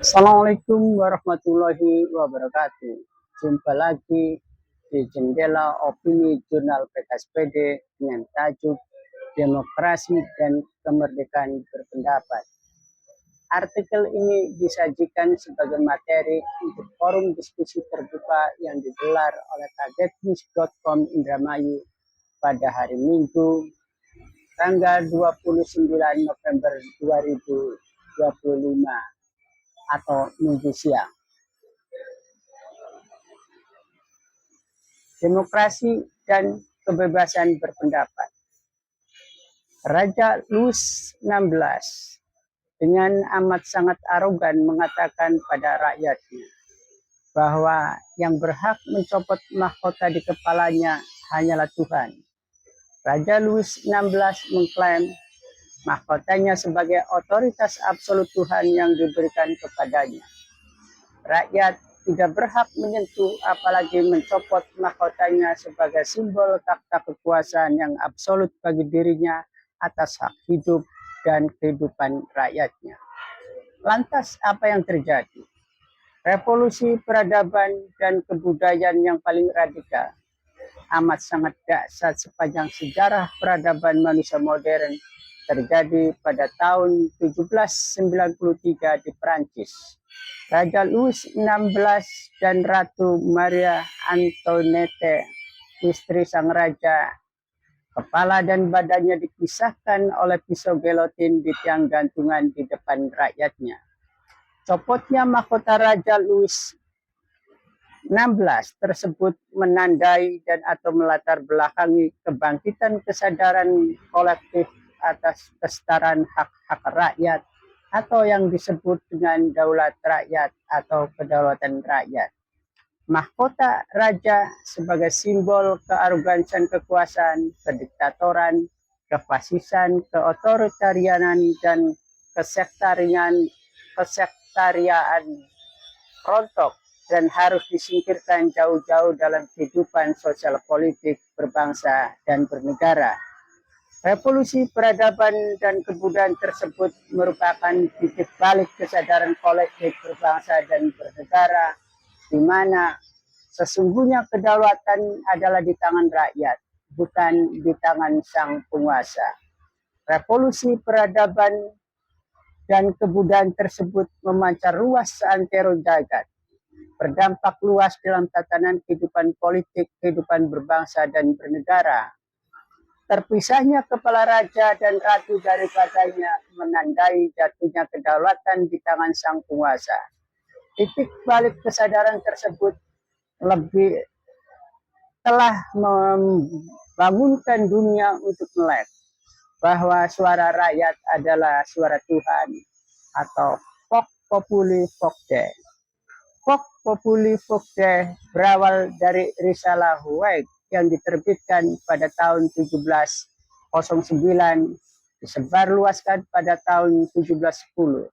Assalamualaikum warahmatullahi wabarakatuh. Jumpa lagi di jendela opini jurnal PKSPD dengan tajuk Demokrasi dan Kemerdekaan Berpendapat. Artikel ini disajikan sebagai materi untuk forum diskusi terbuka yang digelar oleh kagetnews.com Indramayu pada hari Minggu tanggal 29 November 2025 atau Minggu siang. Demokrasi dan kebebasan berpendapat. Raja Louis XVI dengan amat sangat arogan mengatakan pada rakyatnya bahwa yang berhak mencopot mahkota di kepalanya hanyalah Tuhan. Raja Louis XVI mengklaim mahkotanya sebagai otoritas absolut Tuhan yang diberikan kepadanya. Rakyat tidak berhak menyentuh apalagi mencopot mahkotanya sebagai simbol takhta kekuasaan yang absolut bagi dirinya atas hak hidup dan kehidupan rakyatnya. Lantas apa yang terjadi? Revolusi peradaban dan kebudayaan yang paling radikal, amat sangat dahsyat sepanjang sejarah peradaban manusia modern terjadi pada tahun 1793 di Prancis. Raja Louis XVI dan Ratu Maria Antoinette, istri sang raja, kepala dan badannya dipisahkan oleh pisau gelotin di tiang gantungan di depan rakyatnya. Copotnya mahkota Raja Louis XVI tersebut menandai dan atau melatar belakangi kebangkitan kesadaran kolektif atas kesetaraan hak-hak rakyat atau yang disebut dengan daulat rakyat atau kedaulatan rakyat. Mahkota raja sebagai simbol kearogansian kekuasaan, kediktatoran, kefasisan, keotoritarianan, dan kesektarian rontok dan harus disingkirkan jauh-jauh dalam kehidupan sosial politik berbangsa dan bernegara. Revolusi peradaban dan kebudayaan tersebut merupakan titik balik kesadaran kolektif berbangsa dan bernegara, di mana sesungguhnya kedaulatan adalah di tangan rakyat, bukan di tangan sang penguasa. Revolusi peradaban dan kebudayaan tersebut memancar luas seantero jagat, berdampak luas dalam tatanan kehidupan politik, kehidupan berbangsa dan bernegara. Terpisahnya kepala raja dan ratu daripadanya menandai jatuhnya kedaulatan di tangan sang penguasa. Titik balik kesadaran tersebut telah membangunkan dunia untuk melek bahwa suara rakyat adalah suara Tuhan atau Vox Populi Vox Dei. Vox Populi Vox Dei berawal dari risalah Hueg yang diterbitkan pada tahun 1709, disebarluaskan pada tahun 1710.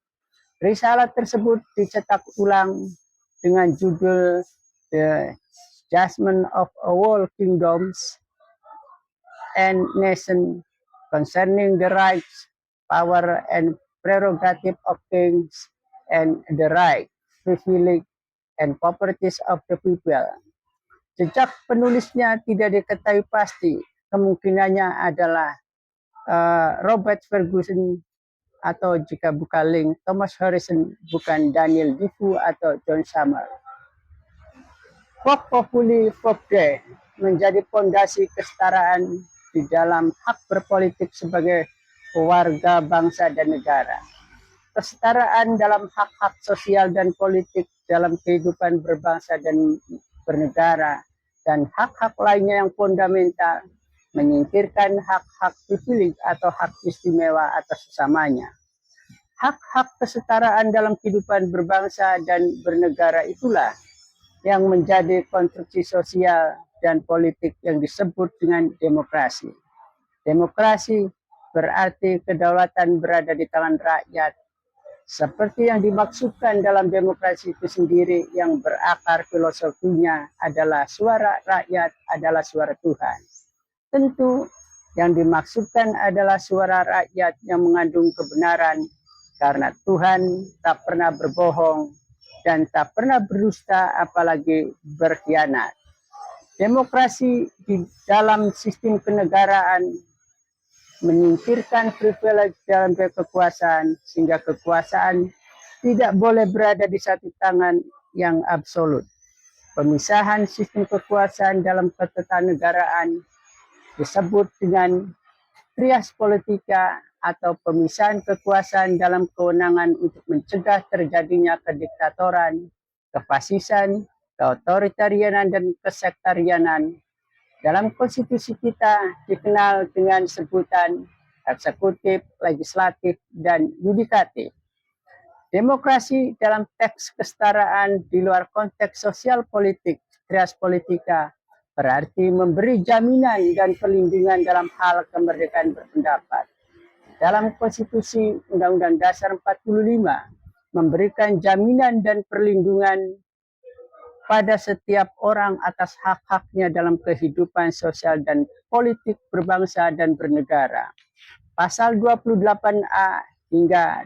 Risalah tersebut dicetak ulang dengan judul The Judgment of All Kingdoms and Nations Concerning the Rights, Power, and Prerogative of Kings and the Right, Privilege, and Properties of the People. Jejak penulisnya tidak diketahui pasti, kemungkinannya adalah Robert Ferguson atau jika bukan link Thomas Harrison, bukan Daniel Defoe atau John Summer. Vox Populi Vox Dei menjadi fondasi kesetaraan di dalam hak berpolitik sebagai warga bangsa dan negara. Kesetaraan dalam hak-hak sosial dan politik dalam kehidupan berbangsa dan bernegara, dan hak-hak lainnya yang fundamental, menyingkirkan hak-hak privilege atau hak istimewa atas sesamanya. Hak-hak kesetaraan dalam kehidupan berbangsa dan bernegara itulah yang menjadi konstruksi sosial dan politik yang disebut dengan demokrasi. Demokrasi berarti kedaulatan berada di tangan rakyat, seperti yang dimaksudkan dalam demokrasi itu sendiri, yang berakar filosofinya adalah suara rakyat adalah suara Tuhan. Tentu yang dimaksudkan adalah suara rakyat yang mengandung kebenaran, karena Tuhan tak pernah berbohong dan tak pernah berdusta apalagi berkhianat. Demokrasi di dalam sistem kenegaraan menyingkirkan privilege dalam kekuasaan sehingga kekuasaan tidak boleh berada di satu tangan yang absolut. Pemisahan sistem kekuasaan dalam ketatanegaraan disebut dengan trias politika atau pemisahan kekuasaan dalam kewenangan untuk mencegah terjadinya kediktatoran, kefasisan, keotoritarianan, dan kesektarianan. Dalam konstitusi kita dikenal dengan sebutan eksekutif, legislatif, dan yudikatif. Demokrasi dalam teks kesetaraan di luar konteks sosial politik, trias politika, berarti memberi jaminan dan perlindungan dalam hal kemerdekaan berpendapat. Dalam konstitusi Undang-Undang Dasar 45 memberikan jaminan dan perlindungan pada setiap orang atas hak-haknya dalam kehidupan sosial dan politik berbangsa dan bernegara. Pasal 28A hingga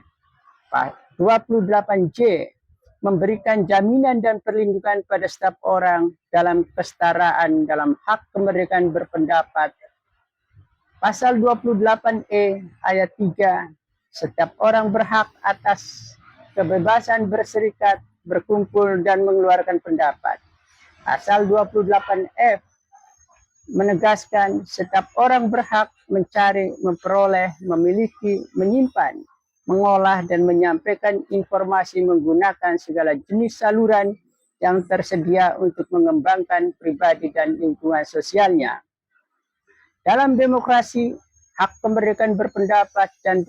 28J memberikan jaminan dan perlindungan pada setiap orang dalam kesetaraan dalam hak kemerdekaan berpendapat. Pasal 28E ayat 3, setiap orang berhak atas kebebasan berserikat, berkumpul, dan mengeluarkan pendapat. Pasal 28F menegaskan setiap orang berhak mencari, memperoleh, memiliki, menyimpan, mengolah, dan menyampaikan informasi menggunakan segala jenis saluran yang tersedia untuk mengembangkan pribadi dan lingkungan sosialnya. Dalam demokrasi, hak kemerdekaan berpendapat dan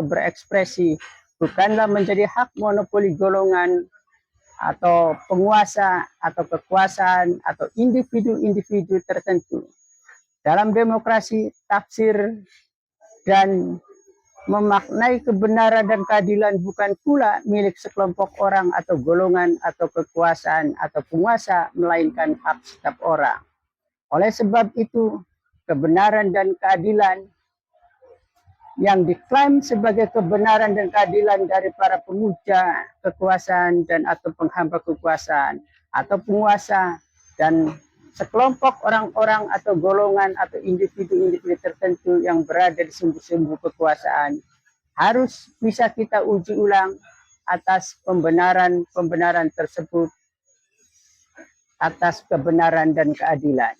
berekspresi bukanlah menjadi hak monopoli golongan atau penguasa atau kekuasaan atau individu-individu tertentu. Dalam demokrasi, tafsir dan memaknai kebenaran dan keadilan bukan pula milik sekelompok orang atau golongan atau kekuasaan atau penguasa, melainkan hak setiap orang. Oleh sebab itu, kebenaran dan keadilan yang diklaim sebagai kebenaran dan keadilan dari para pemuja kekuasaan dan atau penghamba kekuasaan atau penguasa dan sekelompok orang-orang atau golongan atau individu-individu tertentu yang berada di sumbu-sumbu kekuasaan harus bisa kita uji ulang atas pembenaran tersebut, atas kebenaran dan keadilan.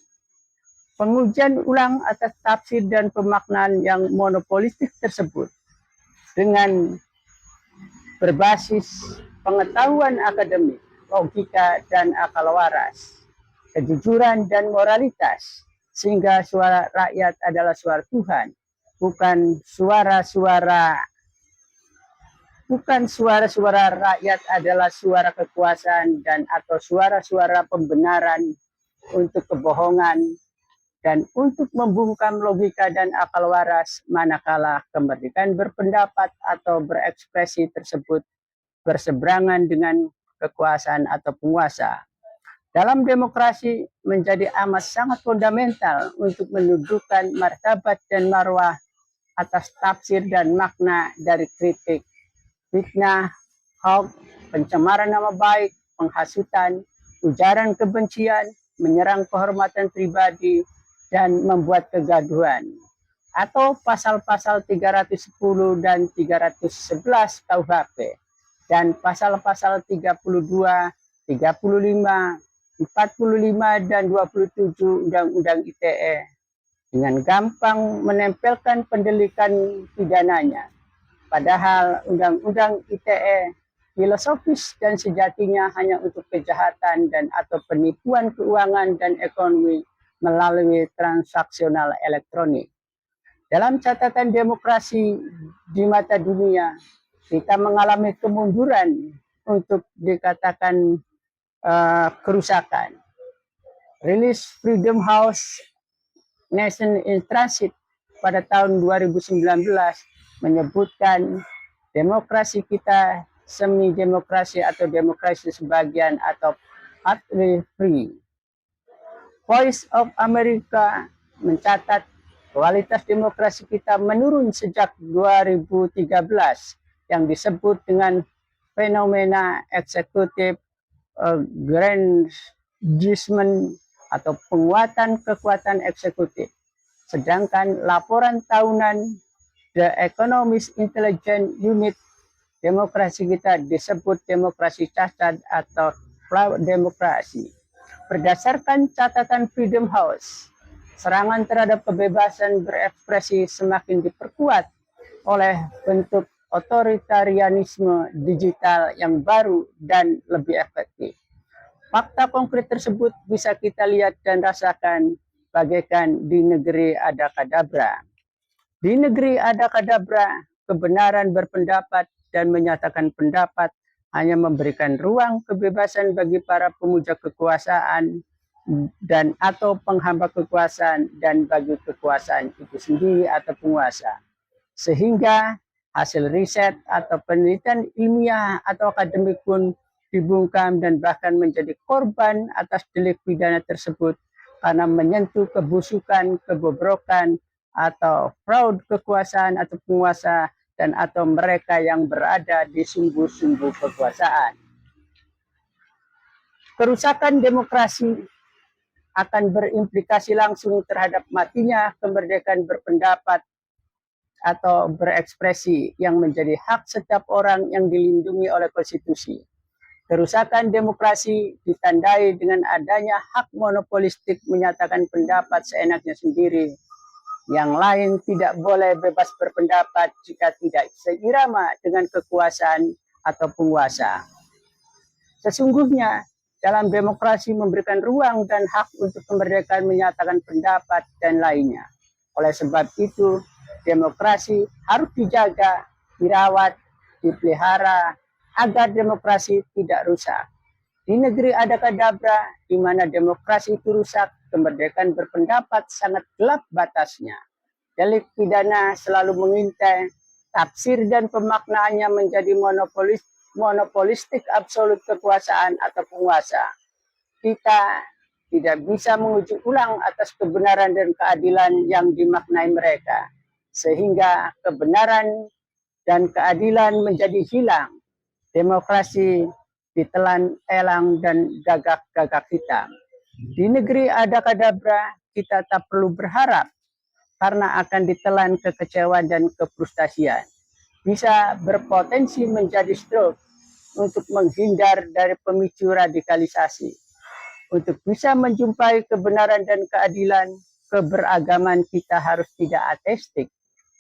Pengujian ulang atas tafsir dan pemaknaan yang monopolistik tersebut dengan berbasis pengetahuan akademik, logika, dan akal waras, kejujuran dan moralitas, sehingga suara rakyat adalah suara Tuhan, bukan suara-suara rakyat adalah suara kekuasaan dan atau suara-suara pembenaran untuk kebohongan dan untuk membungkam logika dan akal waras manakala kemerdekaan berpendapat atau berekspresi tersebut berseberangan dengan kekuasaan atau penguasa. Dalam demokrasi menjadi amat sangat fundamental untuk mendudukan martabat dan marwah atas tafsir dan makna dari kritik, fitnah, hoax, pencemaran nama baik, penghasutan, ujaran kebencian, menyerang kehormatan pribadi, dan membuat kegaduhan. Atau pasal-pasal 310 dan 311 KUHP dan pasal-pasal 32, 35, 45, dan 27 Undang-Undang ITE dengan gampang menempelkan pendelikan pidananya. Padahal Undang-Undang ITE filosofis dan sejatinya hanya untuk kejahatan dan atau penipuan keuangan dan ekonomi melalui transaksional elektronik. Dalam catatan demokrasi di mata dunia, kita mengalami kemunduran untuk dikatakan kerusakan. Rilis Freedom House Nation in Transit pada tahun 2019 menyebutkan demokrasi kita semi demokrasi atau demokrasi sebagian atau partly free. Voice of America mencatat kualitas demokrasi kita menurun sejak 2013 yang disebut dengan fenomena eksekutif grandism atau penguatan kekuatan eksekutif. Sedangkan laporan tahunan The Economist Intelligence Unit demokrasi kita disebut demokrasi cacat atau flawed demokrasi. Berdasarkan catatan Freedom House, serangan terhadap kebebasan berekspresi semakin diperkuat oleh bentuk otoritarianisme digital yang baru dan lebih efektif. Fakta konkret tersebut bisa kita lihat dan rasakan bagaikan di negeri Adakadabra. Di negeri Adakadabra, kebenaran berpendapat dan menyatakan pendapat hanya memberikan ruang kebebasan bagi para pemuja kekuasaan dan atau penghamba kekuasaan dan bagi kekuasaan itu sendiri atau penguasa. Sehingga hasil riset atau penelitian ilmiah atau akademik pun dibungkam dan bahkan menjadi korban atas delik pidana tersebut karena menyentuh kebusukan, kebobrokan, atau fraud kekuasaan atau penguasa dan atau mereka yang berada di sumbu-sumbu kekuasaan. Kerusakan demokrasi akan berimplikasi langsung terhadap matinya kemerdekaan berpendapat atau berekspresi yang menjadi hak setiap orang yang dilindungi oleh konstitusi. Kerusakan demokrasi ditandai dengan adanya hak monopolistik menyatakan pendapat seenaknya sendiri. Yang lain tidak boleh bebas berpendapat jika tidak seirama dengan kekuasaan atau penguasa. Sesungguhnya dalam demokrasi memberikan ruang dan hak untuk kemerdekaan menyatakan pendapat dan lainnya. Oleh sebab itu, demokrasi harus dijaga, dirawat, dipelihara, agar demokrasi tidak rusak. Di negeri Adakadabra, di mana demokrasi itu rusak, kemerdekaan berpendapat sangat gelap batasnya. Delik pidana selalu mengintai, tafsir dan pemaknaannya menjadi monopolistik absolut kekuasaan atau penguasa. Kita tidak bisa menguji ulang atas kebenaran dan keadilan yang dimaknai mereka, sehingga kebenaran dan keadilan menjadi hilang. Demokrasi ditelan elang dan gagak-gagak hitam. Di negeri Adakadabra kita tak perlu berharap karena akan ditelan kekecewaan dan kefrustasian. Bisa berpotensi menjadi stroke untuk menghindar dari pemicu radikalisasi. Untuk bisa menjumpai kebenaran dan keadilan, keberagaman kita harus tidak ateistik.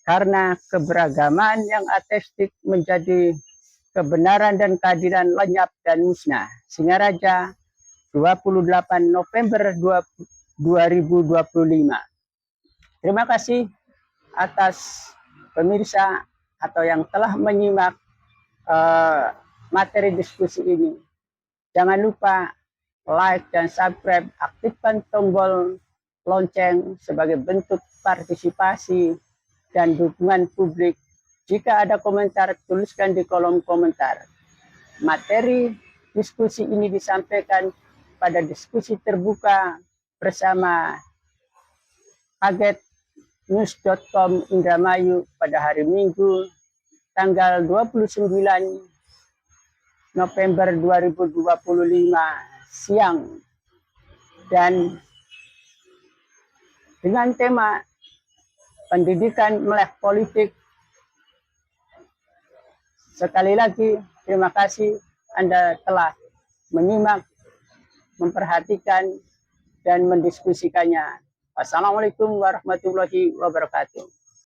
Karena keberagaman yang ateistik menjadi kebenaran dan keadilan lenyap dan musnah. Singaraja, 28 November 2025. Terima kasih atas pemirsa atau yang telah menyimak materi diskusi ini. Jangan lupa like dan subscribe, aktifkan tombol lonceng sebagai bentuk partisipasi dan dukungan publik. Jika ada komentar, tuliskan di kolom komentar. Materi diskusi ini disampaikan pada diskusi terbuka bersama pagetnews.com Indramayu pada hari Minggu tanggal 29 November 2025 siang dan dengan tema pendidikan melek politik. Sekali lagi, terima kasih Anda telah menyimak, memperhatikan, dan mendiskusikannya. Wassalamualaikum warahmatullahi wabarakatuh.